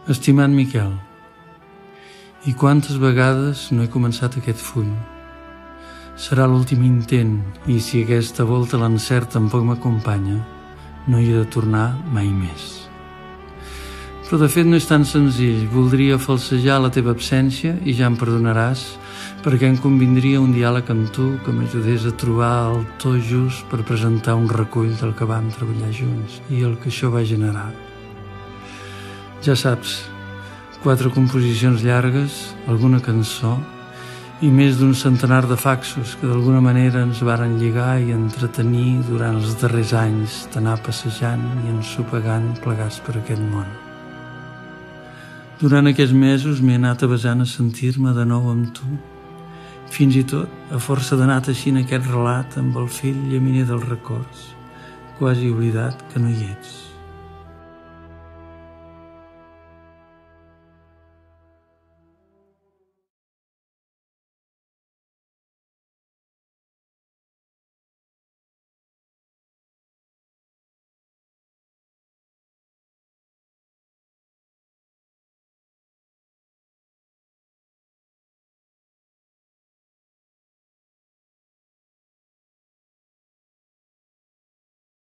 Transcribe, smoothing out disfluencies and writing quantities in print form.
Estimat Miquel, i quantes vegades no he començat aquest full? Serà l'últim intent, i si aquesta volta l'encert tampoc m'acompanya, no hi he de tornar mai més. Però de fet no és tan senzill. Voldria falsejar la teva absència i ja em perdonaràs, perquè em convindria un diàleg amb tu que m'ajudés a trobar el to just per presentar un recull del que vam treballar junts i el que això va generar. Ja saps, 4 composicions llargues, alguna cançó i més d'un centenar de faxos que d'alguna manera ens varen lligar i entretenir durant els darrers anys d'anar passejant i ensopegant plegats per aquest món. Durant aquests mesos m'he anat avesant a sentir-me de nou amb tu, fins i tot a força d'anar teixint aquest relat amb el fill llaminer dels records, quasi oblidat que no hi ets.